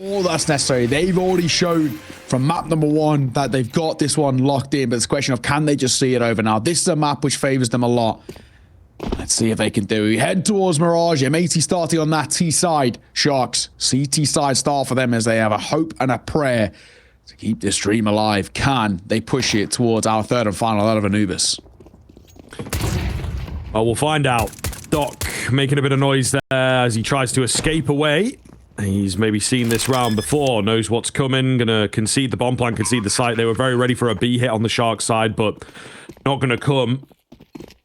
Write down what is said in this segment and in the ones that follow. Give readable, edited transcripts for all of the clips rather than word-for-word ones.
all that's necessary. They've already showed from map number 1 that they've got this one locked in, but it's a question of can they just see it over now. This is a map which favors them a lot. Let's see if they can do it. Head towards Mirage. M80 starting on that T side. Sharks, CT side start for them as they have a hope and a prayer to keep this dream alive. Can they push it towards our third and final out of Anubis? Well, we'll find out. Doc making a bit of noise there as he tries to escape away. He's maybe seen this round before, knows what's coming, gonna concede the bomb plant, concede the site. They were very ready for a B hit on the Shark side, but not gonna come.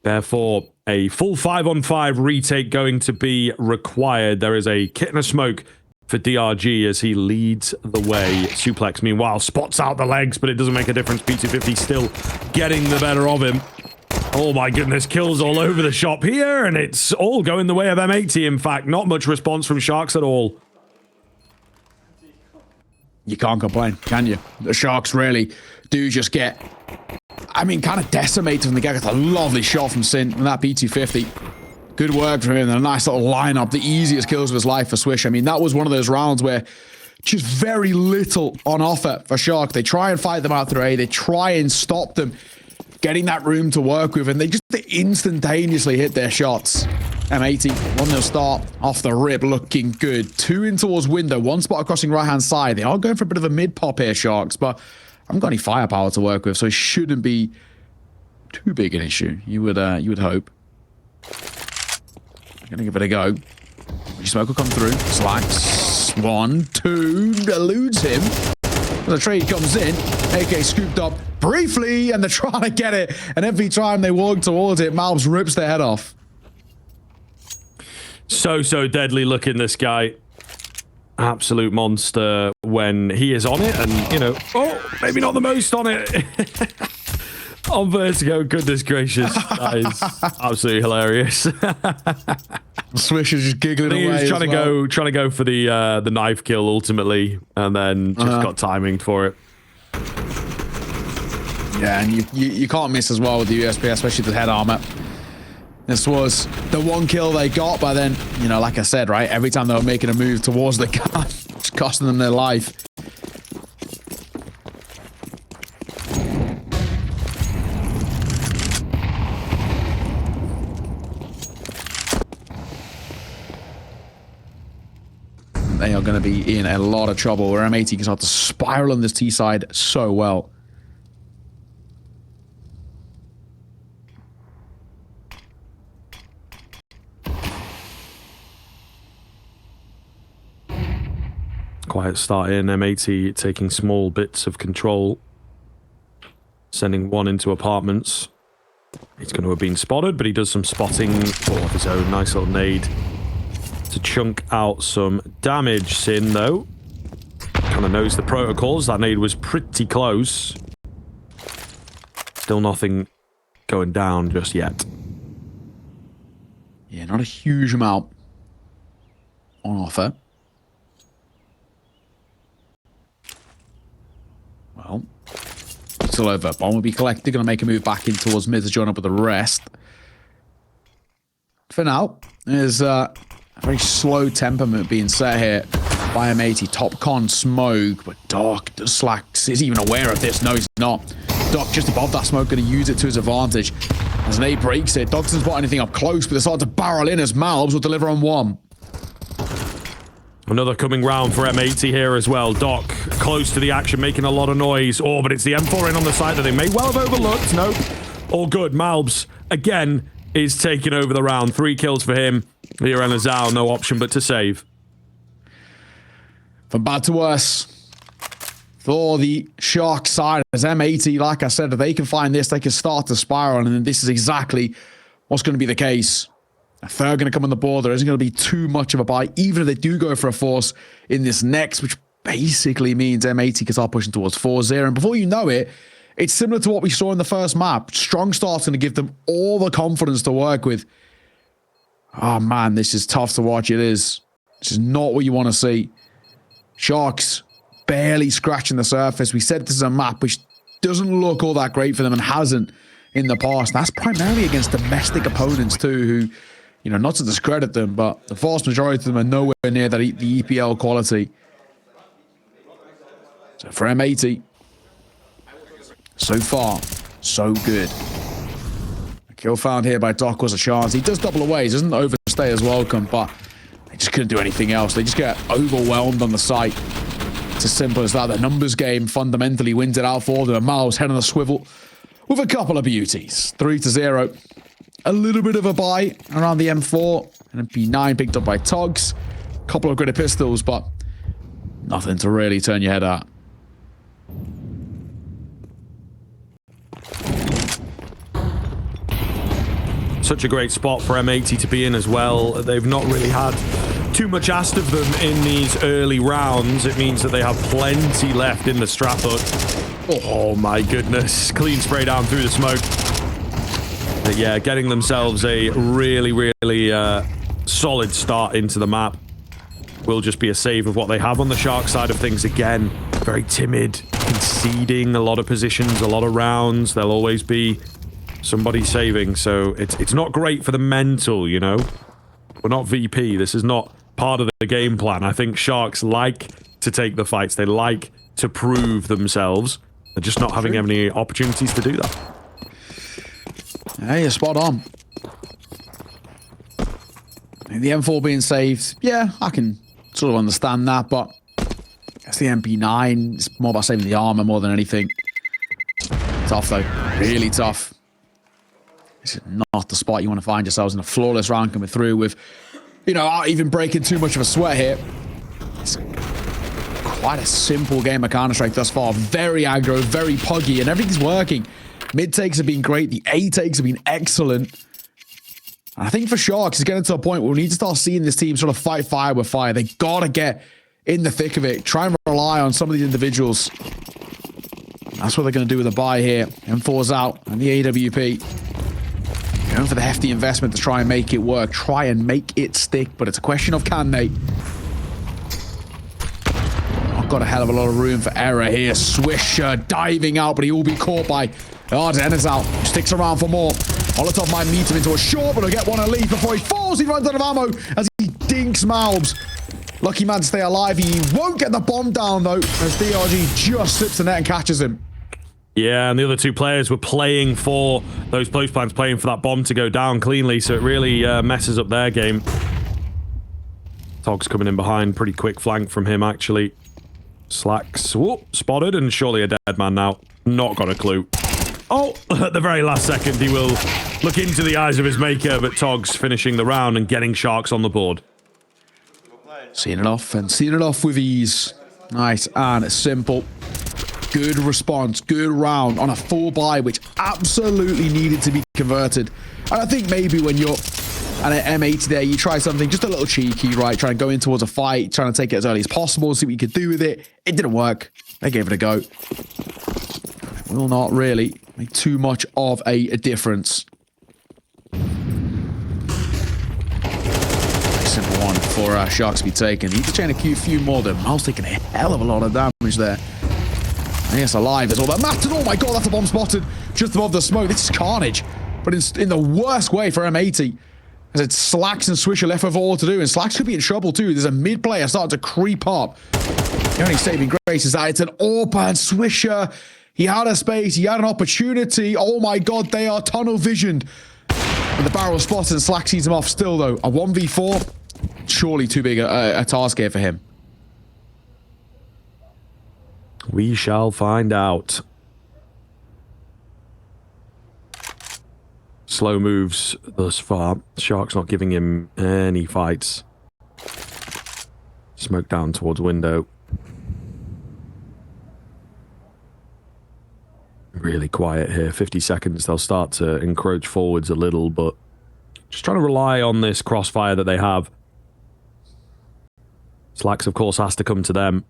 Therefore, a full 5-on-5 retake going to be required. There is a kit and a smoke for DRG as he leads the way. Suplex, meanwhile, spots out the legs, but it doesn't make a difference. P250 still getting the better of him. Oh my goodness, kills all over the shop here, and it's all going the way of M80, in fact. Not much response from Sharks at all. You can't complain, can you? The Sharks really do just get, I mean, kind of decimated from the get. A lovely shot from Sin and that P250. Good work from him and a nice little lineup. The easiest kills of his life for Swish. I mean, that was one of those rounds where just very little on offer for Shark. They try and fight them out through A. They try and stop them getting that room to work with, and they just instantaneously hit their shots. M80, 1-0 start off the rip, looking good. 2 in towards window, 1 spot crossing right-hand side. They are going for a bit of a mid-pop here, Sharks, but I haven't got any firepower to work with, so it shouldn't be too big an issue. You would hope. I'm gonna give it a go. Smoke will come through. Slacks. 1, 2, eludes him. The trade comes in. AK scooped up briefly, and they're trying to get it. And every time they walk towards it, malbs rips their head off. So deadly looking, this guy. Absolute monster when he is on it, and, you know, oh, maybe not the most on it. On Vertigo, goodness gracious. That is absolutely hilarious. Swish is just giggling away. He was trying to go for the knife kill ultimately, and then just got timing for it. Yeah, and you can't miss as well with the USP, especially the head armor. This was the 1 kill they got, but then, you know, like I said, right, every time they were making a move towards the gun, it's costing them their life. They are going to be in a lot of trouble, where M80 can start to spiral on this T side so well. Quiet start in, M80 taking small bits of control. Sending 1 into apartments. He's going to have been spotted, but he does some spotting of his own. Nice little nade to chunk out some damage. Sin, though, kind of knows the protocols. That nade was pretty close. Still nothing going down just yet. Yeah, not a huge amount on offer. Well, it's all over. Bomb will be collected. Going to make a move back in towards mid to join up with the rest. For now, there's a very slow temperament being set here by M80. Top con smoke, but Doc does slack. Is he even aware of this? No, he's not. Doc just above that smoke, going to use it to his advantage. As Nate breaks it, Doc doesn't spot anything up close, but they start to barrel in as malbs will deliver on 1. Another coming round for M80 here as well. Doc close to the action, making a lot of noise. Oh, but it's the M4 in on the side that they may well have overlooked. Nope. All good. malbs, again, is taking over the round. 3 kills for him. Here and Lazal, no option but to save. From bad to worse for the Shark side, as M80, like I said, if they can find this, they can start to spiral, and this is exactly what's going to be the case. A third going to come on the board. There isn't going to be too much of a bite, even if they do go for a force in this next, which basically means M80 can start pushing towards 4-0. And before you know it, it's similar to what we saw in the first map. Strong start's going to give them all the confidence to work with. Oh man, this is tough to watch. It is. This is not what you want to see. Sharks barely scratching the surface. We said this is a map which doesn't look all that great for them and hasn't in the past. That's primarily against domestic opponents too, who, you know, not to discredit them, but the vast majority of them are nowhere near that the EPL quality. So for M80, so far, so good. A kill found here by Doc was a chance. He does double away. He doesn't overstay his welcome, but they just couldn't do anything else. They just get overwhelmed on the site. It's as simple as that. The numbers game fundamentally wins it out for them. Mal's head on a swivel with a couple of beauties. 3-0. A little bit of a buy around the M4. And MP9 picked up by Togs. A couple of gritted pistols, but nothing to really turn your head at. Such a great spot for M80 to be in as well. They've not really had too much asked of them in these early rounds. It means that they have plenty left in the strap hook. Oh my goodness. Clean spray down through the smoke. But yeah, getting themselves a really solid start into the map will just be a save of what they have on the Shark side of things. Again, very timid, conceding a lot of positions, a lot of rounds. There'll always be somebody saving, so it's not great for the mental, you know? We're not VP. This is not part of the game plan. I think Sharks like to take the fights. They like to prove themselves. They're just not having any opportunities to do that. Hey, you're spot on. The M4 being saved, yeah, I can sort of understand that, but I guess the MP9 is more about saving the armor more than anything. Tough, though. Really tough. This is not the spot you want to find yourselves in a flawless round coming through with, you know, not even breaking too much of a sweat here. It's quite a simple game of Counter-Strike thus far. Very aggro, very puggy, and everything's working. Mid takes have been great. The A takes have been excellent. And I think for Sharks, it's getting to a point where we need to start seeing this team sort of fight fire with fire. They gotta get in the thick of it. Try and rely on some of these individuals. That's what they're going to do with a buy here. M4's out, and the AWP going for the hefty investment to try and make it work. Try and make it stick, but it's a question of can they. I've got a hell of a lot of room for error here. Swisher diving out, but he will be caught by... Oh, Dennis out. Sticks around for more. Molotov might meet him into a short, but he'll get one at least before he falls. He runs out of ammo as he dinks Malbs. Lucky man to stay alive. He won't get the bomb down, though, as DRG just slips the net and catches him. Yeah, and the other two players were playing for those post plants, playing for that bomb to go down cleanly, so it really messes up their game. Tog's coming in behind. Pretty quick flank from him, actually. Slacks. Whoop, spotted, and surely a dead man now. Not got a clue. Oh, at the very last second, he will look into the eyes of his maker, but Tog's finishing the round and getting Sharks on the board. Seeing it off and seeing it off with ease. Nice and simple. Good response, good round on a full buy, which absolutely needed to be converted. And I think maybe when you're at an M80 there, you try something just a little cheeky, right? Trying to go in towards a fight, trying to take it as early as possible, see what you could do with it. It didn't work. They gave it a go. Will not really make too much of a difference. Simple one for Sharks to be taken. Need to chain a few more though. Mal's taking a hell of a lot of damage there. And yes, alive is all that matters. Oh my god, that's a bomb spotted just above the smoke. This is carnage, but in the worst way for M80. As it Slacks and Swisher left with all to do, and Slacks could be in trouble too. There's a mid player starting to creep up. The only saving grace is that it's an AWP, and Swisher, he had a space, he had an opportunity. Oh my god, they are tunnel visioned. And the barrel spotted, and Slack sees him off still though. A 1v4, surely too big a task here for him. We shall find out. Slow moves thus far. Shark's not giving him any fights. Smoke down towards window. Really quiet here. 50 seconds. They'll start to encroach forwards a little, but just trying to rely on this crossfire that they have. Slacks, of course, has to come to them.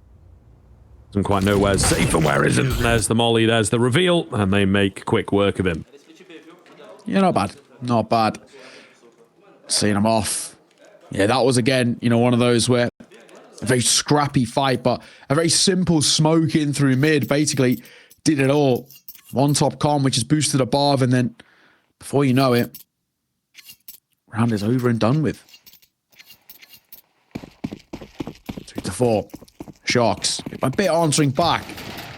Doesn't quite know where's safe and where isn't. There's the molly, there's the reveal, and they make quick work of him. Yeah, not bad. Not bad. Seeing him off. Yeah, that was, again, you know, one of those where a very scrappy fight, but a very simple smoke in through mid. Basically, did it all. One top com, which is boosted above, and then, before you know it, round is over and done with. 3-4. Sharks. A bit answering back.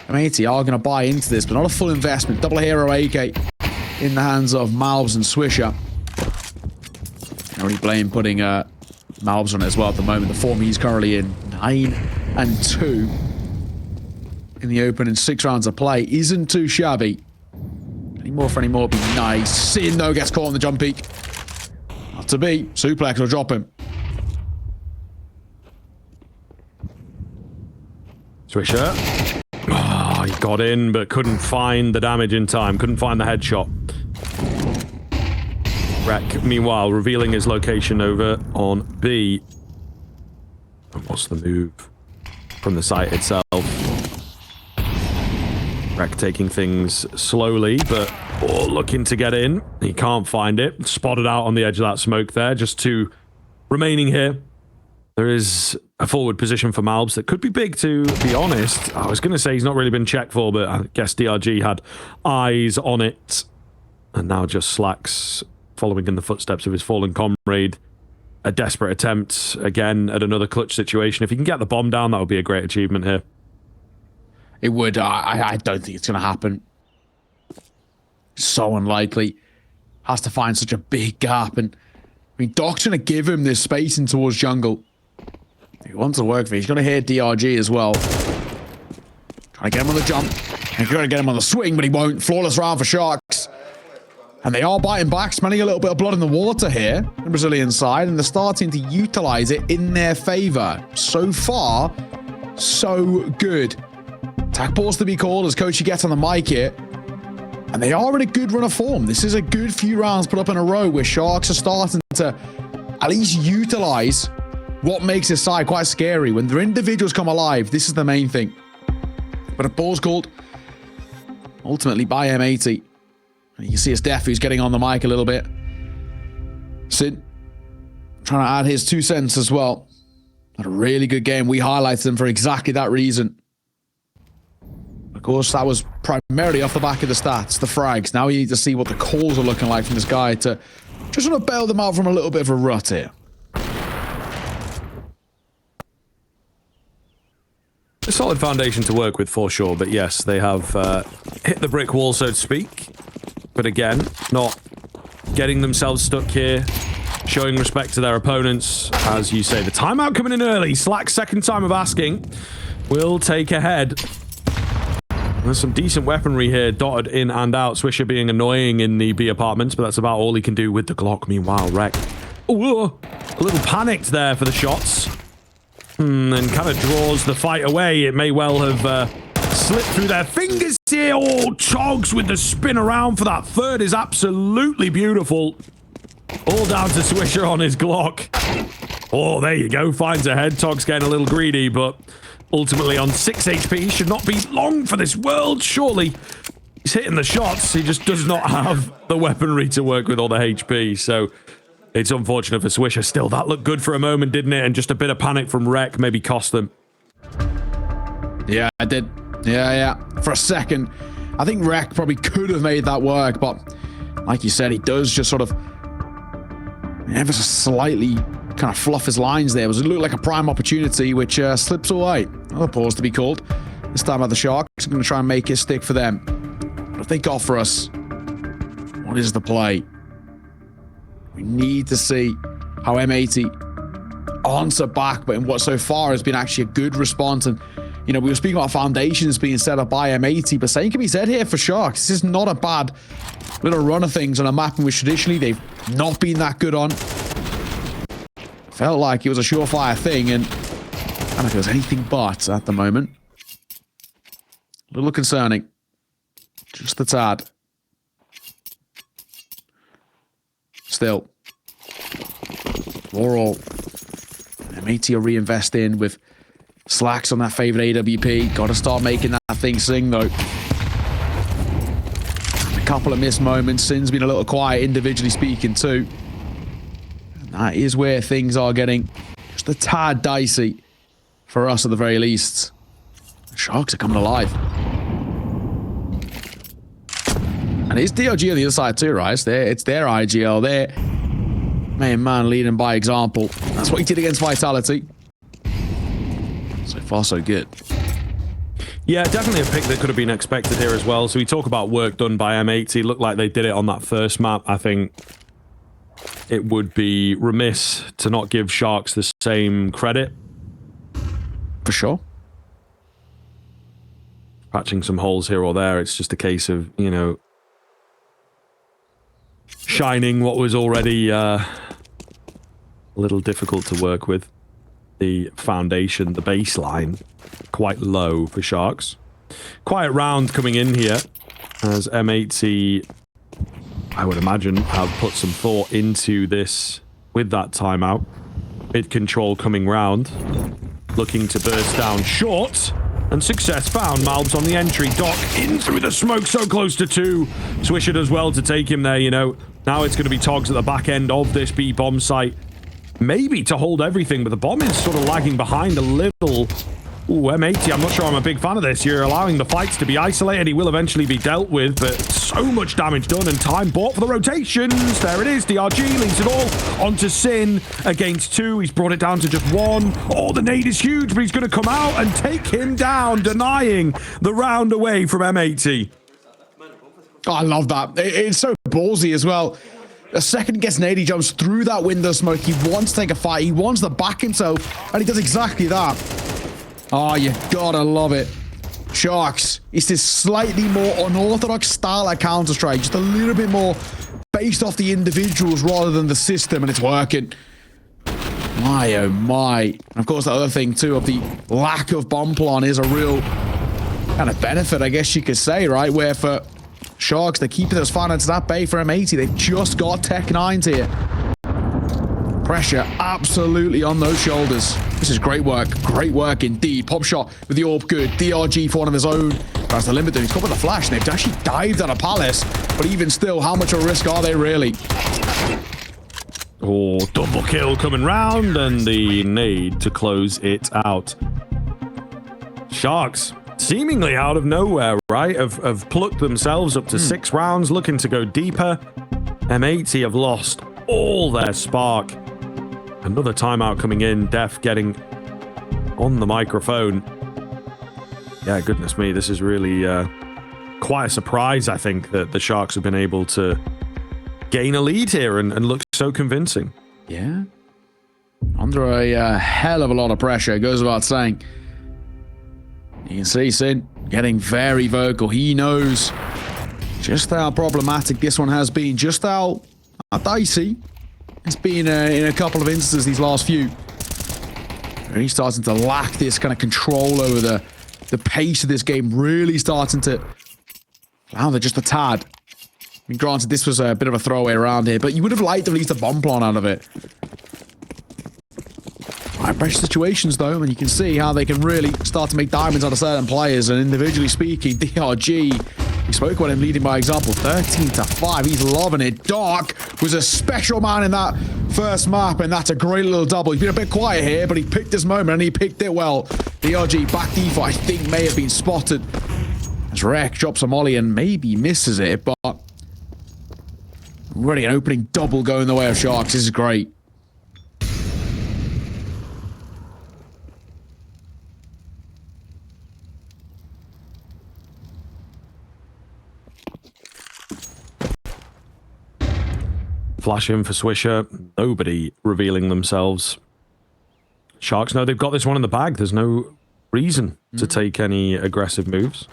M80 are going to buy into this, but not a full investment. Double hero AK in the hands of Malbs and Swisher. I really blame putting Malbs on it as well at the moment. The form he's currently in, 9-2 in the open in 6 rounds of play, isn't too shabby. Any more for any more would be nice. Sin, though, gets caught on the jump peak. Not to be. Suplex will drop him. Swisher. Oh, he got in, but couldn't find the damage in time. Couldn't find the headshot. Rek, meanwhile, revealing his location over on B. And what's the move from the site itself? Rek taking things slowly, but looking to get in. He can't find it. Spotted out on the edge of that smoke there. Just 2 remaining here. There is a forward position for Malbs that could be big, to be honest. I was going to say he's not really been checked for, but I guess DRG had eyes on it. And now just slacks, following in the footsteps of his fallen comrade. A desperate attempt, again, at another clutch situation. If he can get the bomb down, that would be a great achievement here. It would. I don't think it's going to happen. So unlikely. Has to find such a big gap. And I mean, Doc's going to give him this spacing towards jungle. He wants to work for it. He's going to hit DRG as well. Trying to get him on the jump. He's going to get him on the swing, but he won't. Flawless round for Sharks. And they are biting back, smelling a little bit of blood in the water here, the Brazilian side, and they're starting to utilize it in their favor. So far, so good. Attack pause to be called as Kochi gets on the mic here. And they are in a good run of form. This is a good few rounds put up in a row where Sharks are starting to at least utilize what makes this side quite scary. When their individuals come alive, this is the main thing. But a pause called ultimately by M80. And you can see it's Def who's getting on the mic a little bit. Sid trying to add his 2 cents as well. Had a really good game. We highlighted them for exactly that reason. Of course, that was primarily off the back of the stats, the frags. Now you need to see what the calls are looking like from this guy to just want to bail them out from a little bit of a rut here. A solid foundation to work with for sure, but yes, they have hit the brick wall, so to speak. But again, not getting themselves stuck here, showing respect to their opponents. As you say, the timeout coming in early. Slack's second time of asking will take ahead. There's some decent weaponry here, dotted in and out. Swisher being annoying in the B apartments, but that's about all he can do with the Glock. Meanwhile, Rek, ooh, a little panicked there for the shots. And kind of draws the fight away. It may well have slipped through their fingers here. Oh, Chogs with the spin around for that third is absolutely beautiful. All down to Swisher on his Glock. Oh, there you go. Finds a head. Tog's getting a little greedy, but ultimately on 6 HP. Should not be long for this world, surely. He's hitting the shots. He just does not have the weaponry to work with all the HP, so it's unfortunate for Swisher. Still, that looked good for a moment, didn't it? And just a bit of panic from Rek maybe cost them. Yeah, I did. Yeah. For a second, I think Rek probably could have made that work, but like you said, he does just sort of ever so slightly kind of fluff his lines there. It looked like a prime opportunity, which slips away. Another pause to be called. This time by the Sharks. I'm going to try and make it stick for them. What have they got for us? What is the play? We need to see how M80 answer back, but in what so far has been actually a good response. And, you know, we were speaking about foundations being set up by M80, but same can be said here for Sharks. This is not a bad little run of things on a map in which traditionally they've not been that good on. Felt like it was a surefire thing, and I don't know if it was anything but at the moment. A little concerning. Just a tad. Still. Overall, M80 are reinvesting with slacks on that favorite AWP. Got to start making that thing sing, though. A couple of missed moments. Sin's been a little quiet, individually speaking, too. And that is where things are getting just a tad dicey for us, at the very least. The Sharks are coming alive. And it's DRG on the other side too, right? It's their IGL there. Main man leading by example. That's what he did against Vitality. So far, so good. Yeah, definitely a pick that could have been expected here as well. So we talk about work done by M80. Looked like they did it on that first map. I think it would be remiss to not give Sharks the same credit. For sure. Patching some holes here or there. It's just a case of, you know, shining what was already a little difficult to work with. The foundation, the baseline, quite low for Sharks. Quiet round coming in here, as M80, I would imagine, have put some thought into this with that timeout. Mid control coming round, looking to burst down short, and success found. Malbs on the entry, Doc in through the smoke, so close to 2. Swisher does well to take him there, you know. Now it's going to be Togs at the back end of this B bomb site. Maybe to hold everything, but the bomb is sort of lagging behind a little. Ooh, M80, I'm not sure I'm a big fan of this. You're allowing the fights to be isolated. He will eventually be dealt with, but so much damage done and time bought for the rotations. There it is. DRG leaves it all onto Sin against 2. He's brought it down to just 1. Oh, the nade is huge, but he's going to come out and take him down, denying the round away from M80. Oh, I love that. It's so ballsy as well. A second guess nade, he jumps through that window smoke. He wants to take a fight. He wants to back himself, and he does exactly that. Oh, you gotta love it. Sharks, it's this slightly more unorthodox style of Counter-Strike, just a little bit more based off the individuals rather than the system, and it's working. My, oh my. And of course, the other thing, too, of the lack of bomb plan is a real kind of benefit, I guess you could say, right? Where for Sharks, they're keeping those finances at bay for M80. They've just got Tech 9s here. Pressure absolutely on those shoulders. This is great work indeed. Pop shot with the AWP, good. DRG for one of his own. That's the limit though. He's got with the flash, and they've actually dived on a Palace. But even still, how much of a risk are they really? Oh, double kill coming round, and the nade to close it out. Sharks, seemingly out of nowhere, right? Have plucked themselves up to 6 rounds, looking to go deeper. M80 have lost all their spark. Another timeout coming in. Def getting on the microphone. Yeah, goodness me, this is really quite a surprise, I think, that the Sharks have been able to gain a lead here and look so convincing. Yeah. Under a hell of a lot of pressure, it goes without saying. You can see Sin getting very vocal. He knows just how problematic this one has been, just how dicey it's been in a couple of instances these last few. Really starting to lack this kind of control over the pace of this game, really starting to flounder just a tad. I mean, granted, this was a bit of a throwaway around here, but you would have liked at least a bomb plan out of it. High pressure situations though, and you can see how they can really start to make diamonds out of certain players. And individually speaking, DRG, we spoke about him leading by example, 13-5. He's loving it. Dark was a special man in that first map, and that's a great little double. He's been a bit quiet here, but he picked his moment, and he picked it well. DRG back default, I think, may have been spotted as Rek drops a molly and maybe misses it, but already an opening double going the way of Sharks. This is great. Flash in for Swisher. Nobody revealing themselves. Sharks know they've got this one in the bag. There's no reason to take any aggressive moves.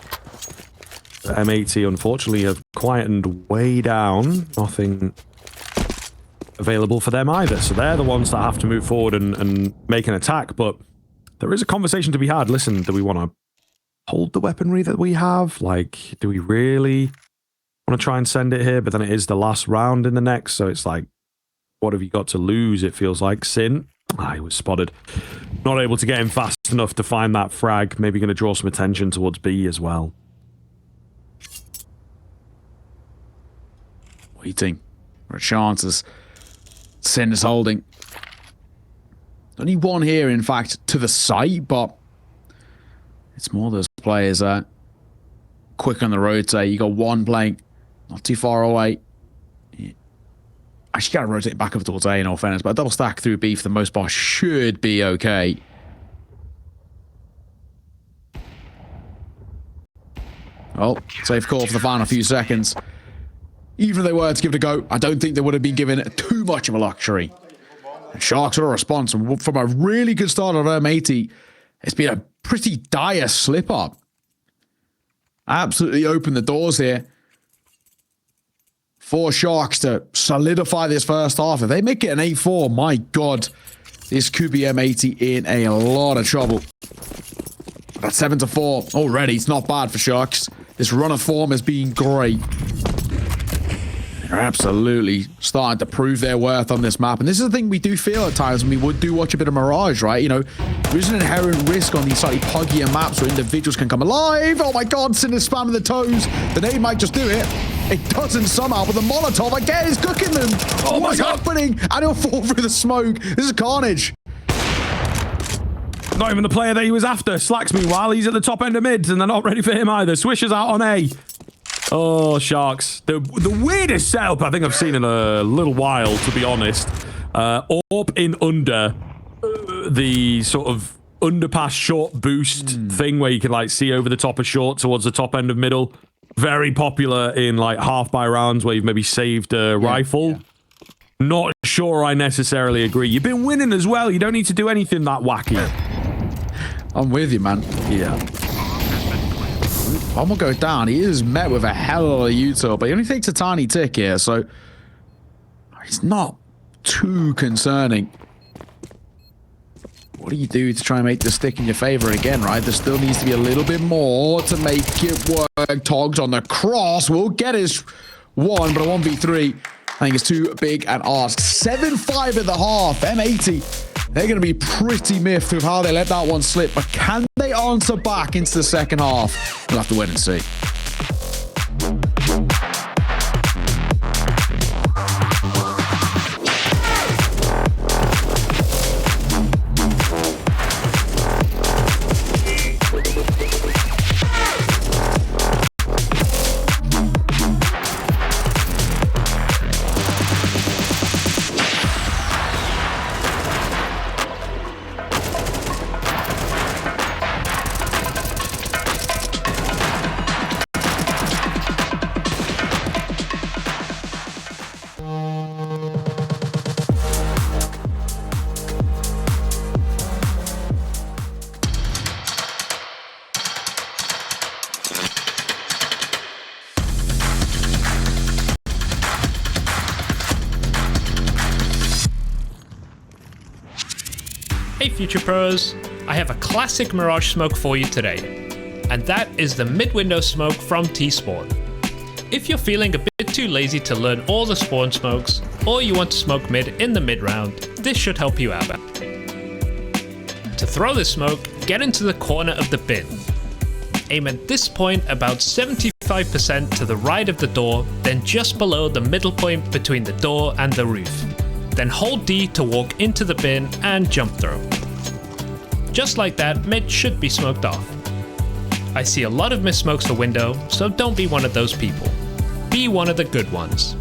The M80, unfortunately, have quietened way down. Nothing available for them either. So they're the ones that have to move forward and make an attack. But there is a conversation to be had. Listen, do we want to hold the weaponry that we have? Like, do we really want to try and send it here? But then it is the last round in the next. So it's like, what have you got to lose? It feels like. Sin. He was spotted. Not able to get him fast enough to find that frag. Maybe going to draw some attention towards B as well. Waiting for a chance as Sin is holding. Only one here, in fact, to the site, but it's more those players quick on the rotate. You got one playing not too far away. Actually, got to rotate back up towards A in all fairness, but a double stack through B for the most part should be okay. Well, safe call for the final few seconds. Even if they were to give it a go, I don't think they would have been given too much of a luxury. And Sharks are a response from a really good start of M80. It's been a pretty dire slip-up. Absolutely opened the doors here for Sharks to solidify this first half. If they make it an 8-4, my God, this could be M80 in a lot of trouble. That's 7-4 already. It's not bad for Sharks. This run of form has been great. They're absolutely starting to prove their worth on this map. And this is the thing we do feel at times when we would do watch a bit of Mirage, right? You know, there is an inherent risk on these slightly puggier maps where individuals can come alive. Oh my God, Sin is spamming the toes. The nade might just do it. It doesn't somehow, but the Molotov again is cooking them. Oh What's happening? And he'll fall through the smoke. This is carnage. Not even the player that he was after. Slacks, meanwhile, he's at the top end of mids, and they're not ready for him either. Swisher's out on A. Oh, Sharks. The weirdest setup I think I've seen in a little while, to be honest. Orb in under the sort of underpass short boost thing where you can, like, see over the top of short towards the top end of middle. Very popular in, like, half-by rounds where you've maybe saved a rifle. Yeah. Not sure I necessarily agree. You've been winning as well. You don't need to do anything that wacky. I'm with you, man. Yeah. One will go down. He is met with a hell of a util, but he only takes a tiny tick here, so it's not too concerning. What do you do to try and make this stick in your favor again, right? There still needs to be a little bit more to make it work. Togs on the cross will get his one, but a 1v3, I think it's too big an ask. 7-5 at the half. M80. They're going to be pretty miffed with how they let that one slip, but can they answer back into the second half? We'll have to wait and see. Hey Future Pros, I have a classic Mirage smoke for you today, and that is the mid-window smoke from T-Spawn. If you're feeling a bit too lazy to learn all the spawn smokes, or you want to smoke mid in the mid-round, this should help you out. To throw this smoke, get into the corner of the bin. Aim at this point about 75% to the right of the door, then just below the middle point between the door and the roof. Then hold D to walk into the bin and jump throw. Just like that, mid should be smoked off. I see a lot of missed smokes for window, so don't be one of those people. Be one of the good ones.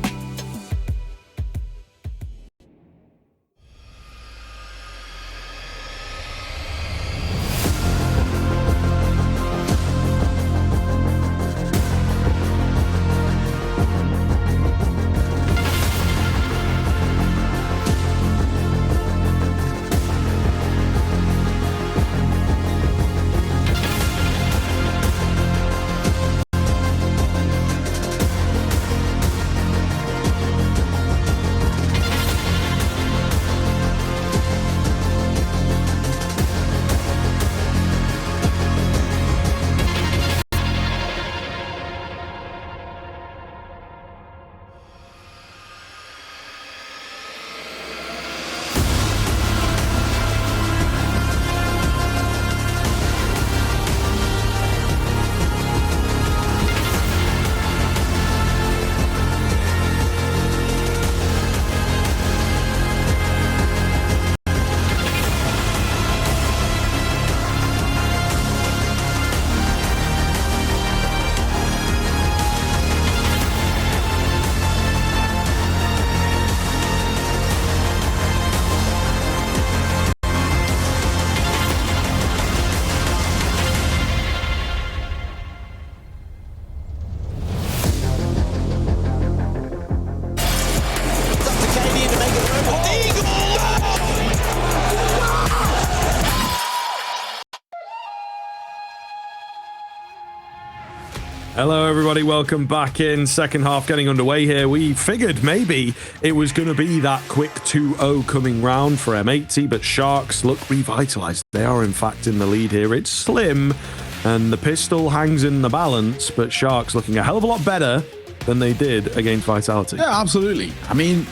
Hello, everybody. Welcome back in. Second half getting underway here. We figured maybe it was going to be that quick 2-0 coming round for M80, but Sharks look revitalized. They are, in fact, in the lead here. It's slim, and the pistol hangs in the balance, but Sharks looking a hell of a lot better than they did against Vitality. Yeah, absolutely. I mean,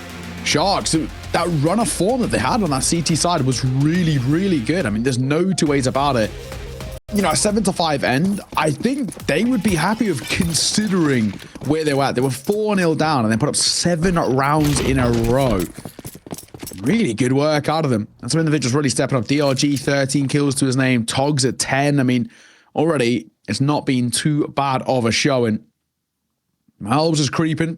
Sharks, that run of form that they had on that CT side was really, really good. I mean, there's no two ways about it. You know, a 7-5 end, I think they would be happy with considering where they were at. They were 4-0 down and they put up 7 rounds in a row. Really good work out of them. And some individuals really stepping up. DRG, 13 kills to his name. Togs at 10. I mean, already it's not been too bad of a showing. Malbs is creeping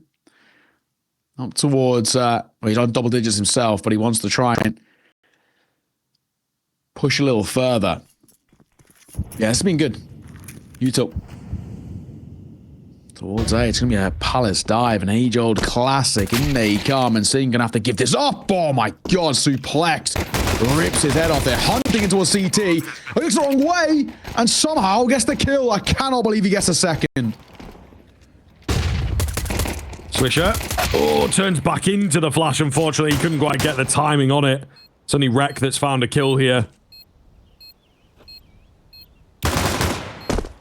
up towards, well, he's on double digits himself, but he wants to try and push a little further. Yeah, it's been good. Utah. Towards A, it's going to be a Palace dive, an age-old classic. In they come, and Singh going to have to give this up. Oh my god, suplex. Rips his head off there, hunting into a CT. Looks the wrong way, and somehow gets the kill. I cannot believe he gets a second. Swisher. Oh, turns back into the flash. Unfortunately, he couldn't quite get the timing on it. It's only Rek that's found a kill here.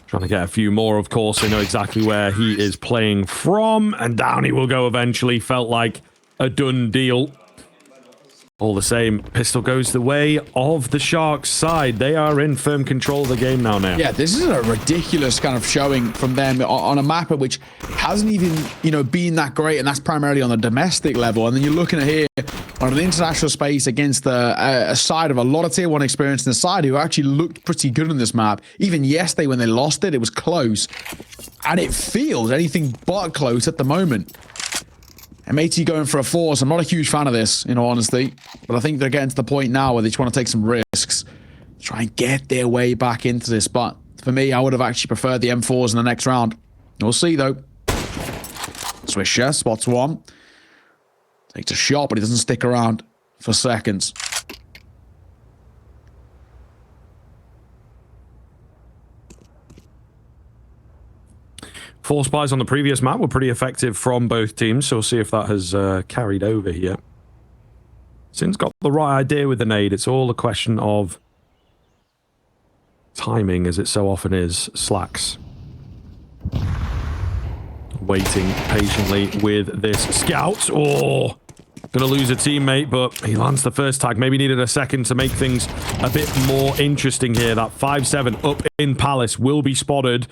Trying to get a few more, of course. They know exactly where he is playing from. And down he will go eventually. Felt like a done deal. All the same, pistol goes the way of the Sharks side. They are in firm control of the game now. Yeah, this is a ridiculous kind of showing from them on a map which hasn't even, you know, been that great, and that's primarily on the domestic level. And then you're looking at here on an international space against a side of a lot of tier 1 experience in the side who actually looked pretty good on this map. Even yesterday when they lost it, it was close. And it feels anything but close at the moment. M80 going for a force. I'm not a huge fan of this, in all honesty. But I think they're getting to the point now where they just want to take some risks. Try and get their way back into this. But for me, I would have actually preferred the M4s in the next round. We'll see, though. Swisher spots one. Takes a shot, but he doesn't stick around for seconds. Force buys on the previous map were pretty effective from both teams, so we'll see if that has carried over here. Sin's got the right idea with the nade. It's all a question of timing, as it so often is. Slacks. Waiting patiently with this scout. Oh, gonna lose a teammate, but he lands the first tag. Maybe needed a second to make things a bit more interesting here. That 5-7 up in Palace will be spotted.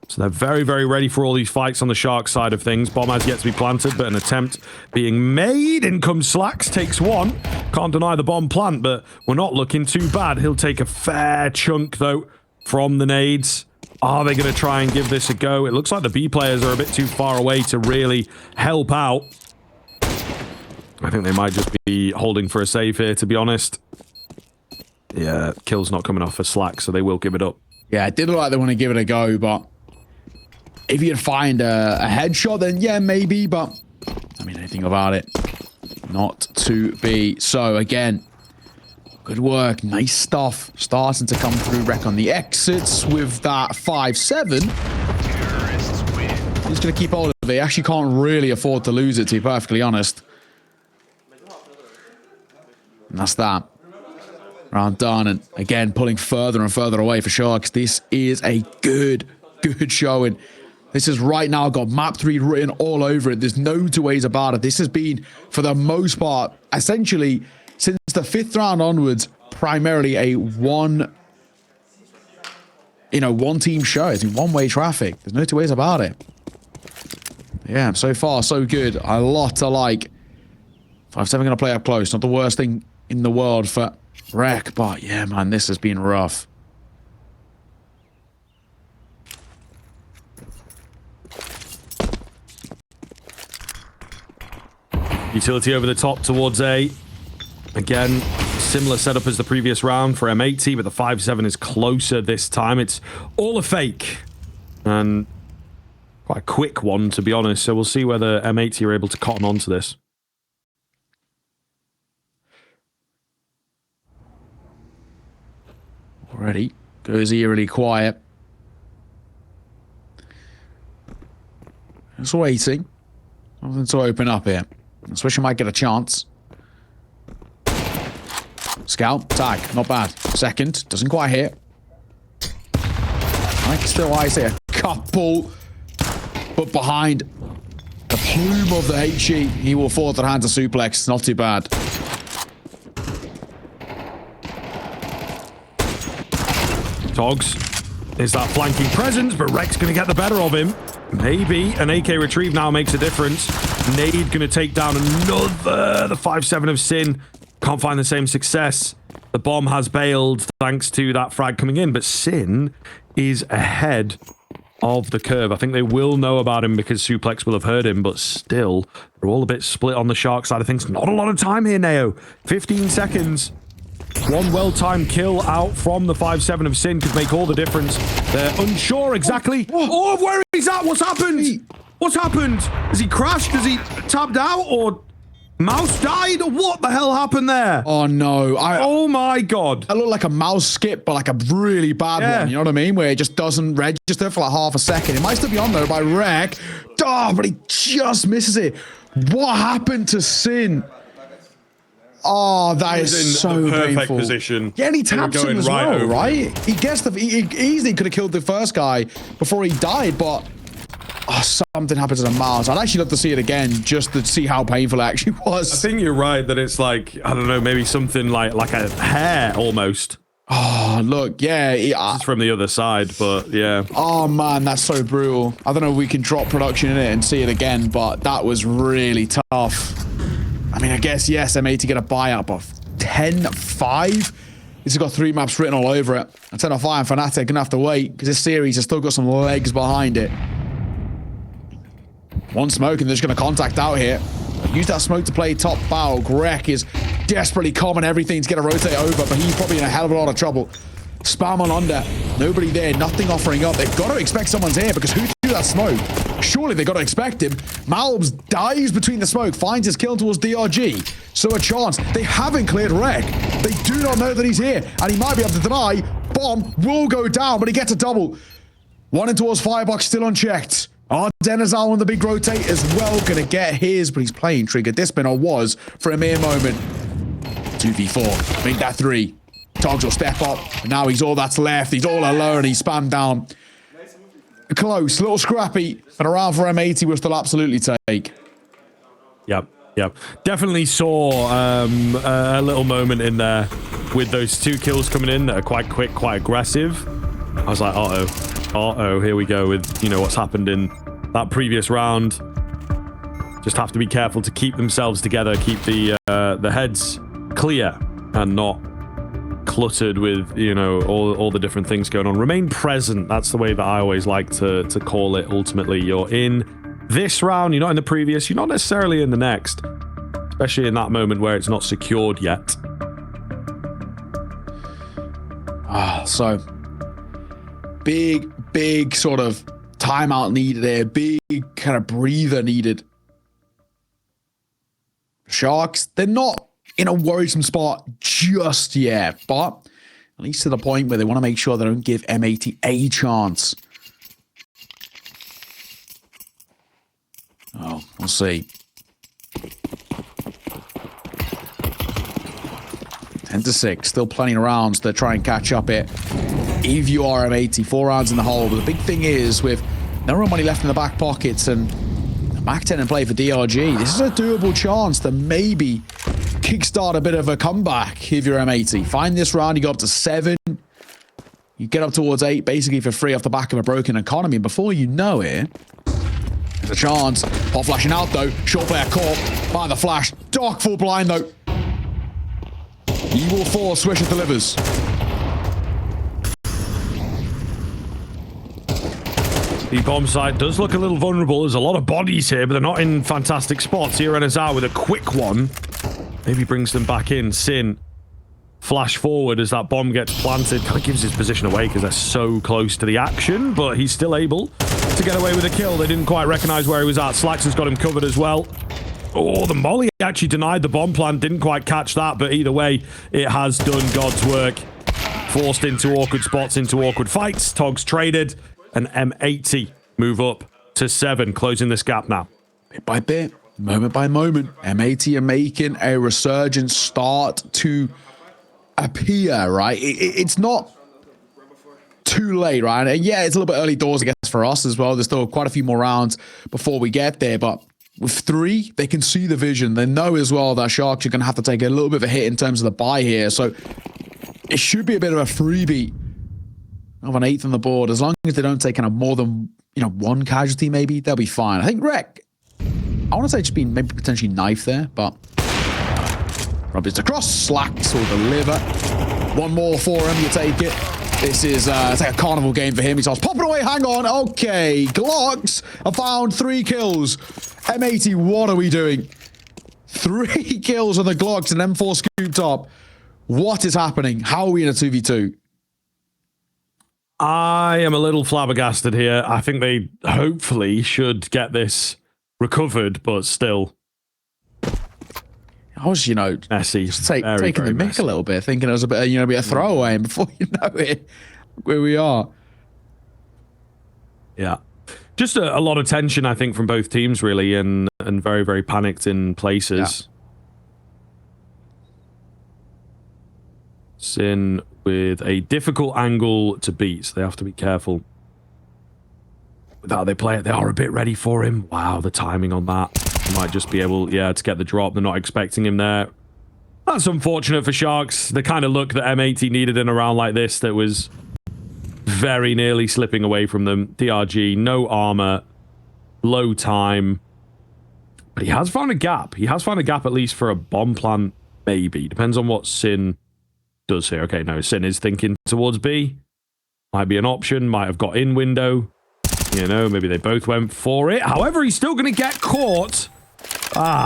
So they're very, very ready for all these fights on the Shark side of things. Bomb has yet to be planted, but an attempt being made. In comes Slacks, takes one. Can't deny the bomb plant, but we're not looking too bad. He'll take a fair chunk, though, from the nades. Are they going to try and give this a go? It looks like the B players are a bit too far away to really help out. I think they might just be holding for a save here, to be honest. Yeah, kill's not coming off for Slack, so they will give it up. Yeah, it did look like they want to give it a go, but if you'd find a headshot, then yeah, maybe, but I mean, anything about it. Not to be. So, again, good work. Nice stuff. Starting to come through. Rek on the exits with that 5-7. He's going to keep hold of it. He actually can't really afford to lose it, to be perfectly honest. And that's that. Round done. And again, pulling further and further away for Sharks. This is a good showing. This has right now got map 3 written all over it. There's no two ways about it. This has been, for the most part, essentially, since the 5th round onwards, primarily a one team show. It's one-way traffic. There's no two ways about it. Yeah, so far, so good. A lot to like. 5-7 going to play up close. Not the worst thing in the world for Rek, but yeah, man, this has been rough. Utility over the top towards A. Again, similar setup as the previous round for M80, but the 5-7 is closer this time. It's all a fake. And quite a quick one, to be honest. So we'll see whether M80 are able to cotton onto this. Already goes eerily quiet. Just waiting. Nothing to open up here. Swisher might get a chance. Scout, tag, not bad. Second, doesn't quite hit. I can still, I say, a couple, but behind the plume of the HE, he will fall to the hands of Suplex. Not too bad. Togs is that flanking presence, but Rek's going to get the better of him. Maybe an AK retrieve now makes a difference. Nade going to take down another. The 5-7 of Sin can't find the same success. The bomb has bailed thanks to that frag coming in, but Sin is ahead of the curve. I think they will know about him because Suplex will have heard him, but still, they're all a bit split on the Shark side of things. Not a lot of time here, Neo. 15 seconds. One well-timed kill out from the 5-7 of Sin could make all the difference. They're unsure exactly. Oh, where is that? What's happened? What's happened? Has he crashed? Has he tapped out? Or mouse died? What the hell happened there? Oh, no. Oh, my God. That looked like a mouse skip, but like a really bad one. You know what I mean? Where it just doesn't register for like half a second. It might still be on there by Rek. Oh, but he just misses it. What happened to Sin? Oh, that is so the perfect painful. Position. Yeah, and he taps him as well, right? He gets he easily could have killed the first guy before he died, but something happened to the mouse. I'd actually love to see it again just to see how painful it actually was. I think you're right that it's like, I don't know, maybe something like a hair almost. Oh, look, yeah. It's from the other side, but yeah. Oh, man, that's so brutal. I don't know if we can drop production in it and see it again, but that was really tough. I mean, I guess, yes, M80 get a buyout, but 10-5? This has got 3 maps written all over it. And 10-5 and Fnatic gonna have to wait, because this series has still got some legs behind it. One smoke, and they're just gonna contact out here. Use that smoke to play top foul. Greg is desperately common everything to get a rotate over, but he's probably in a hell of a lot of trouble. Spam on under. Nobody there, nothing offering up. They've got to expect someone's here, because who threw that smoke? Surely they got to expect him. Malbs dives between the smoke, finds his kill towards DRG. So a chance. They haven't cleared Rek. They do not know that he's here, and he might be able to deny. Bomb will go down, but he gets a double. One in towards Firebox, still unchecked. Denazal on the big rotate as well, gonna get his, but he's playing Trigger Discipline, or was, for a mere moment. 2v4, make that 3. Togs will step up, and now he's all that's left. He's all alone, he's spammed down. Close, little scrappy, but around for M80 will still absolutely take. Yep. Definitely saw a little moment in there with those 2 kills coming in that are quite quick, quite aggressive. I was like, uh-oh, here we go with, you know, what's happened in that previous round. Just have to be careful to keep themselves together, keep the heads clear and not cluttered with, you know, all the different things going on. Remain present. That's the way that I always like to call it. Ultimately, you're in this round, you're not in the previous, you're not necessarily in the next, especially in that moment where it's not secured yet. So big sort of timeout needed there. Big kind of breather needed. Sharks, they're not in a worrisome spot just yet, but at least to the point where they want to make sure they don't give M80 a chance. Oh, we'll see. 10-6, still plenty of rounds to try and catch up it. If you are M80, 4 rounds in the hole, but the big thing is with no real money left in the back pockets and Mac 10 in play for DRG, this is a doable chance to maybe kickstart a bit of a comeback if you're M80. Find this round, you go up to 7, you get up towards 8 basically for free off the back of a broken economy. Before you know it, there's a chance. Hot flashing out though, short player caught by the flash. Dark full blind though. He will fall, Swisher delivers. The bomb site does look a little vulnerable. There's a lot of bodies here, but they're not in fantastic spots. Here Azar with a quick one. Maybe brings them back in. Sin flash forward as that bomb gets planted. Kind of gives his position away because they're so close to the action, but he's still able to get away with a kill. They didn't quite recognize where he was at. Slax has got him covered as well. Oh, the molly actually denied the bomb plant. Didn't quite catch that, but either way, it has done God's work. Forced into awkward spots, into awkward fights. Togs traded, and M80 move up to 7, closing this gap now. Bit by bit, moment by moment, M80 are making a resurgent start to appear, right? It's not too late, right? And yeah, it's a little bit early doors, I guess, for us as well. There's still quite a few more rounds before we get there, but with 3, they can see the vision. They know as well that Sharks are going to have to take a little bit of a hit in terms of the buy here, so it should be a bit of a freebie of an 8th on the board. As long as they don't take kind of more than, you know, 1 casualty, maybe they'll be fine. I think Rek, I want to say just been maybe potentially knife there, but Robbie's across, Slacks will deliver. 1 more for him, you take it. This is it's like a carnival game for him. He starts popping away. Hang on. Okay. Glocks have found 3 kills. M80, what are we doing? 3 kills on the Glocks and M4 scoop top. What is happening? How are we in a 2v2? I am a little flabbergasted here. I think they hopefully should get this recovered, but still. I was, you know, messy. Taking the mick a little bit, thinking it was a bit, you know, a throwaway, and before you know it, where we are. Yeah. Just a lot of tension, I think, from both teams, really, and very, very panicked in places. Yeah. Sin with a difficult angle to beat, so they have to be careful with how they play it. They are a bit ready for him. Wow, the timing on that. They might just be able, yeah, to get the drop. They're not expecting him there. That's unfortunate for Sharks. The kind of look that M80 needed in a round like this that was very nearly slipping away from them. DRG, no armor, low time. But he has found a gap. He has found a gap at least for a bomb plant, maybe. Depends on what Sin does here. Okay, no, Sin is thinking towards B. Might be an option. Might have got in window. You know, maybe they both went for it. However, he's still going to get caught.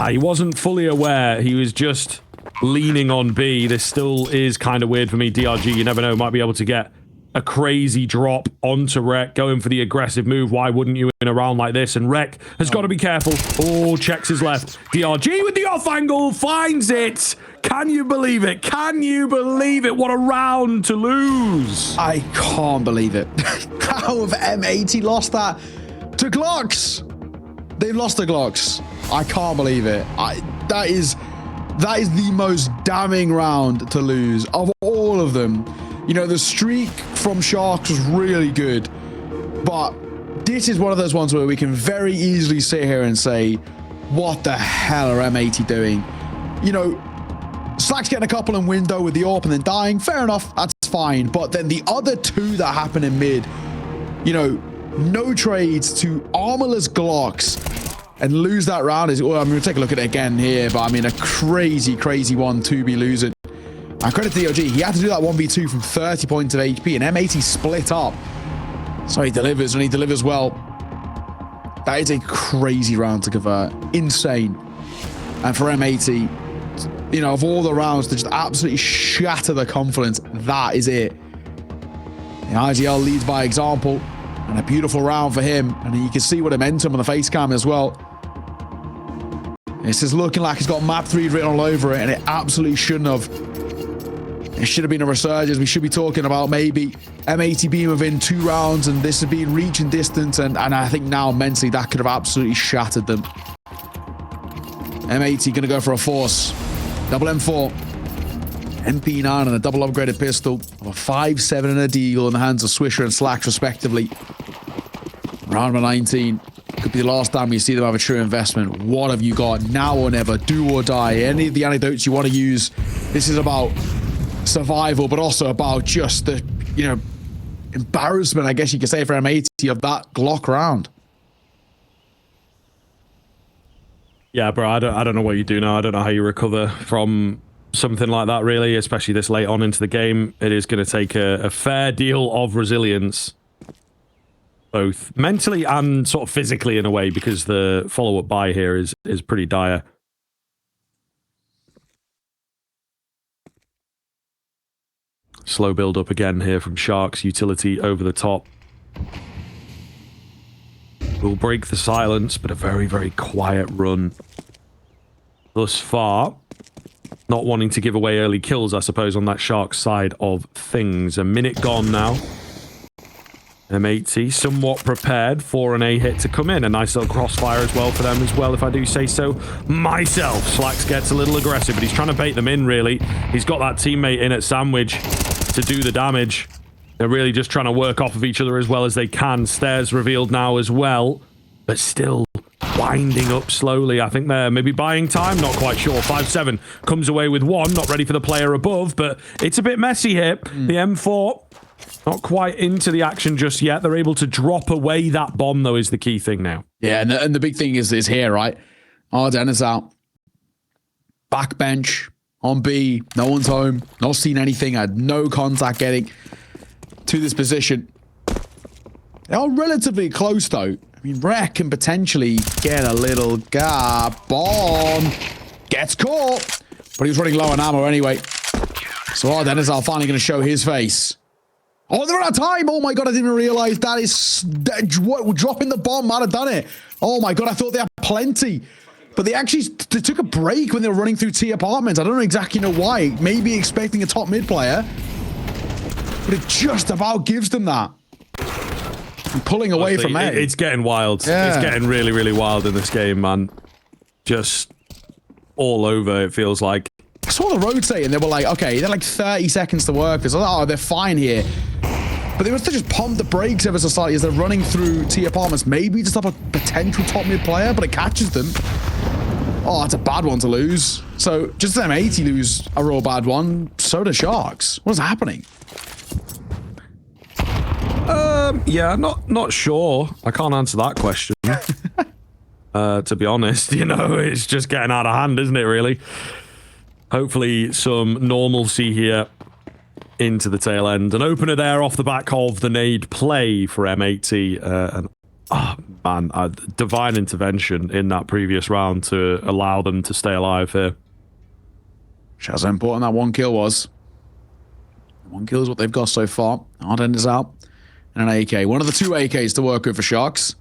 He wasn't fully aware. He was just leaning on B. This still is kind of weird for me. DRG, you never know, might be able to get a crazy drop onto Rek, going for the aggressive move. Why wouldn't you in a round like this? And Rek has got to be careful. Oh, checks his left. DRG with the off angle, finds it. Can you believe it? Can you believe it? What a round to lose. I can't believe it. How have M80 lost that to Glocks? They've lost the Glocks. I can't believe it. That is the most damning round to lose of all of them. You know, the streak from Sharks was really good, but this is one of those ones where we can very easily sit here and say, what the hell are M80 doing? You know, Slack's getting a couple in window with the AWP and then dying. Fair enough, that's fine. But then the other 2 that happen in mid, you know, no trades to armorless Glocks and lose that round is, well, I'm going to take a look at it again here, but I mean, a crazy, crazy one to be losing. And credit to DOG, he had to do that 1v2 from 30 points of HP, and M80 split up. So he delivers, and he delivers well. That is a crazy round to convert. Insane. And for M80, you know, of all the rounds to just absolutely shatter the confidence, that is it. The IGL leads by example, and a beautiful round for him. And you can see what it meant to him on the face cam as well. This is looking like it's got map 3 written all over it, and it absolutely shouldn't have. It should have been a resurgence. We should be talking about maybe M80 being within 2 rounds, and this has been reaching distance, and I think now mentally that could have absolutely shattered them. M80 going to go for a force. Double M4. MP9 and a double upgraded pistol. A 5.7 and a deal in the hands of Swisher and Slacks respectively. Round number 19. Could be the last time you see them have a true investment. What have you got? Now or never. Do or die. Any of the anecdotes you want to use. This is about survival, but also about just the, you know, embarrassment, I guess you could say, for M80 of that Glock round. Yeah, bro, I don't know what you do now. I don't know how you recover from something like that, really, especially this late on into the game. It is going to take a fair deal of resilience, both mentally and sort of physically in a way, because the follow-up buy here is pretty dire. Slow build up again here from Sharks. Utility over the top. Will break the silence, but a very, very quiet run thus far. Not wanting to give away early kills, I suppose, on that Sharks side of things. A minute gone now. M80 somewhat prepared for an A hit to come in. A nice little crossfire as well for them as well, if I do say so myself. Slacks gets a little aggressive, but he's trying to bait them in, really. He's got that teammate in at sandwich to do the damage. They're really just trying to work off of each other as well as they can. Stairs revealed now as well, but still winding up slowly. I think they're maybe buying time, not quite sure. 5-7 comes away with one, not ready for the player above, but it's a bit messy here. The M4 not quite into the action just yet. They're able to drop away that bomb, though, is the key thing now. Yeah, and the big thing is here, right? Arden is out. Backbench on B. No one's home. Not seen anything. Had no contact getting to this position. They are relatively close, though. I mean, Rek can potentially get a little gap. Bomb gets caught, but he's running low on ammo anyway. So Arden is finally going to show his face. Oh, they're out of time. Oh my god, I didn't realize dropping the bomb might have done it. Oh my god, I thought they had plenty. But they took a break when they were running through T apartments. I don't know exactly why. Maybe expecting a top mid player. But it just about gives them that. And pulling away from A. It's getting wild. Yeah. It's getting really, really wild in this game, man. Just all over, it feels like. I saw the rotate and they were like, okay, they're like 30 seconds to work. So, oh, they're fine here. But they must have just pumped the brakes ever so slightly as they're running through T apartments. Maybe to stop a potential top mid player, but it catches them. Oh, that's a bad one to lose. So just as M80 lose a real bad one, so do Sharks. What's happening? Yeah, not sure. I can't answer that question. To be honest, you know, it's just getting out of hand, isn't it, really? Hopefully some normalcy here into the tail end. An opener there off the back of the nade play for M80. And, oh, man, divine intervention in that previous round to allow them to stay alive here. Shows how important that one kill was. One kill is what they've got so far. Arden is out. And an AK. One of the two AKs to work with for Sharks.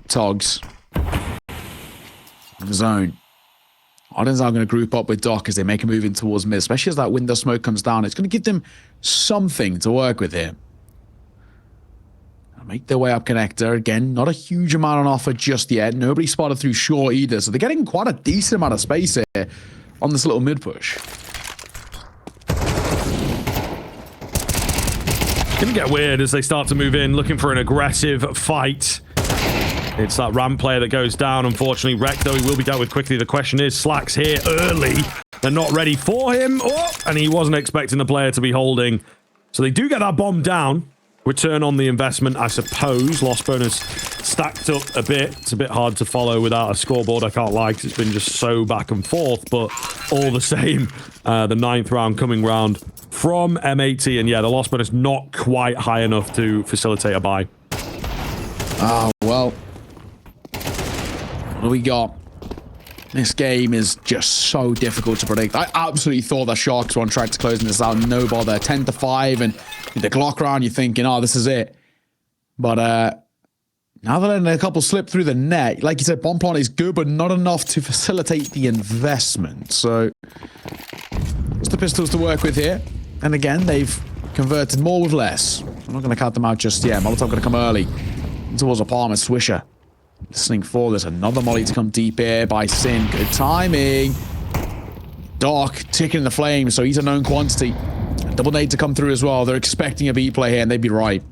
Togs. On his own. Arden's now going to group up with Doc as they make a move in towards mid, especially as that window smoke comes down. It's going to give them something to work with here. Make their way up connector. Again, not a huge amount on offer just yet. Nobody spotted through short either, so they're getting quite a decent amount of space here on this little mid push. Gonna get weird as they start to move in, looking for an aggressive fight. It's that ramp player that goes down. Unfortunately, Rek, though, he will be dealt with quickly. The question is, Slack's here early. They're not ready for him. Oh, and he wasn't expecting the player to be holding. So they do get that bomb down. Return on the investment, I suppose. Loss bonus stacked up a bit. It's a bit hard to follow without a scoreboard, I can't lie, because it's been just so back and forth. But all the same, the 9th round coming round from M80. And yeah, the loss bonus not quite high enough to facilitate a buy. Oh, well. What do we got? This game is just so difficult to predict. I absolutely thought the Sharks were on track to closing this out. No bother. 10-5, and the Glock round, you're thinking, oh, this is it. But now they're letting a couple slip through the net. Like you said, bomb plant is good, but not enough to facilitate the investment. So, it's the pistols to work with here. And again, they've converted more with less. I'm not going to count them out just yet. Molotov going to come early towards apartment. Swisher listening for this. Another molly to come deep here by Sin. Good timing. Doc ticking the flames, so he's a known quantity. Double nade to come through as well. They're expecting a B play here, and they'd be right.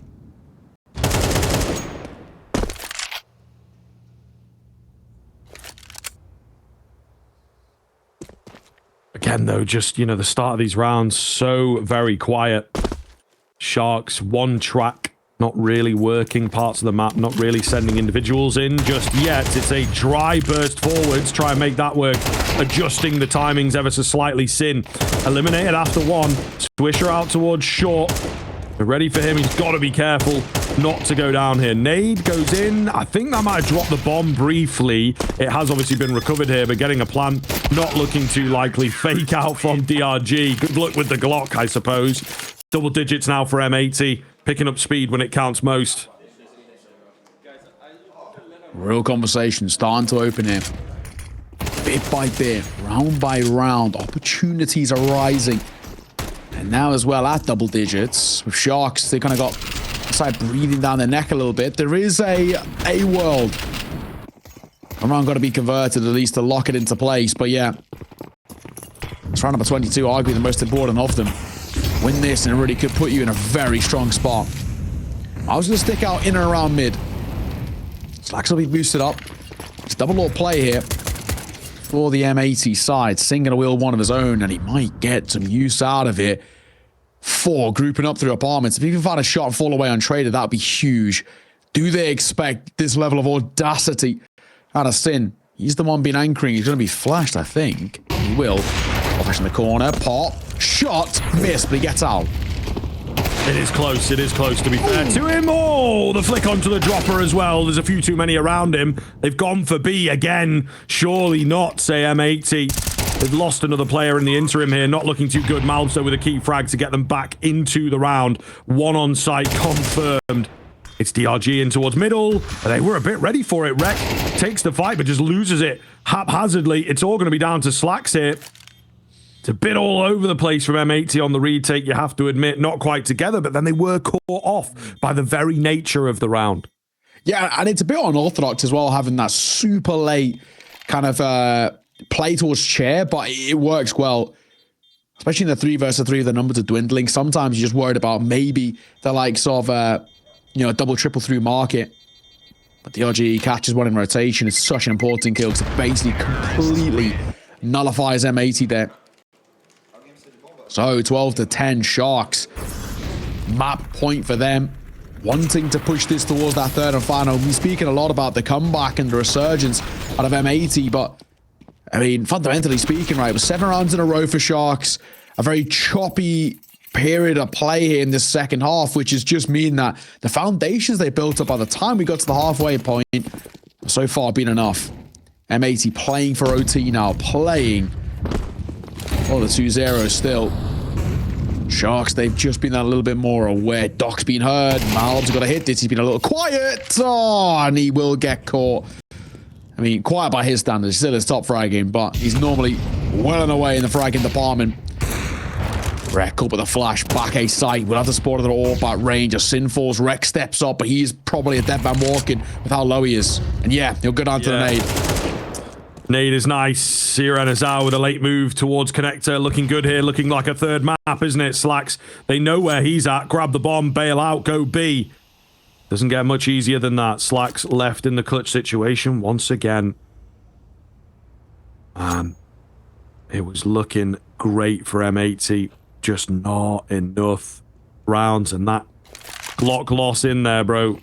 Again, though, just, you know, the start of these rounds, so very quiet. Sharks, one track, not really working parts of the map, not really sending individuals in just yet. It's a dry burst forwards, try and make that work, adjusting the timings ever so slightly. Sin eliminated after one. Swisher out towards short. We're ready for him. He's got to be careful not to go down here. Nade goes in. I think that might have dropped the bomb briefly. It has obviously been recovered here, but getting a plant, not looking too likely. Fake out from DRG. Good luck with the Glock, I suppose. Double digits now for M80. Picking up speed when it counts most. Real conversation starting to open here. Bit by bit, round by round, opportunities are rising. And now as well at double digits. With Sharks, they kind of got side breathing down their neck a little bit. There is a world. Around got to be converted at least to lock it into place. But yeah, it's round number 22, arguably the most important of them. Win this and it really could put you in a very strong spot. I was going to stick out in and around mid. Slacks will be boosted up. It's double or play here for the M80 side. Sing gonna wheel one of his own, and he might get some use out of it. 4 grouping up through apartments. If he can find a shot and fall away untraded, that would be huge. Do they expect this level of audacity out of Sin? He's the one being anchoring. He's going to be flashed, I think. He will. Flash in the corner. Pop. Shot. Miss, but he gets out. It is close. It is close, to be fair to him. Oh, the flick onto the dropper as well. There's a few too many around him. They've gone for B again. Surely not, say M80. They've lost another player in the interim here. Not looking too good. Malbso with a key frag to get them back into the round. 1 on site confirmed. It's DRG in towards middle. They were a bit ready for it. Rec takes the fight, but just loses it haphazardly. It's all going to be down to Slacks here. It's a bit all over the place from M80 on the retake, you have to admit. Not quite together, but then they were caught off by the very nature of the round. Yeah, and it's a bit unorthodox as well, having that super late kind of play towards chair, but it works well. Especially in the 3 versus 3, the numbers are dwindling. Sometimes you're just worried about maybe the likes of, double, triple through market. But the RGE catches one in rotation. It's such an important kill because it basically completely nullifies M80 there. So 12 to 10 Sharks. Map point for them. Wanting to push this towards that third and final. We're speaking a lot about the comeback and the resurgence out of M80, but I mean, fundamentally speaking, right, it was 7 rounds in a row for Sharks. A very choppy period of play here in this second half, which is just mean that the foundations they built up by the time we got to the halfway point so far been enough. M80 playing for OT now, playing. Oh, the 2-0 still. Sharks, they've just been a little bit more aware. Doc's been heard. Malb's got to hit this. He's been a little quiet. Oh, and he will get caught. I mean, quiet by his standards. Still his top fragging, but he's normally well and away in the fragging department. Rec up with a flash. Back a sight. We'll have to spot it at all about range. As Sin falls, Rec steps up, but he's probably a dead man walking with how low he is. And yeah, he'll go down to the nade. Nade is nice. Siren Azar with a late move towards connector. Looking good here. Looking like a third map, isn't it? Slacks. They know where he's at. Grab the bomb. Bail out. Go B. Doesn't get much easier than that. Slacks left in the clutch situation once again. It was looking great for M80. Just not enough rounds. And that Glock loss in there, bro.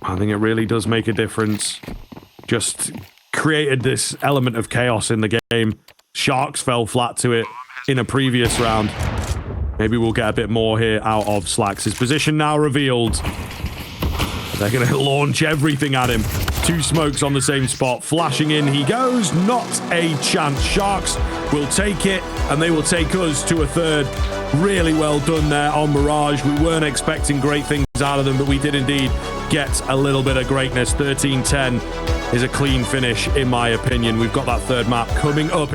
I think it really does make a difference. Just created this element of chaos in the game. Sharks fell flat to it in a previous round. Maybe we'll get a bit more here out of Slacks. His position now revealed. They're going to launch everything at him. 2 smokes on the same spot. Flashing in he goes. Not a chance. Sharks will take it, and they will take us to a third. Really well done there on Mirage. We weren't expecting great things out of them, but we did indeed get a little bit of greatness. 13-10 is a clean finish, in my opinion. We've got that third map coming up.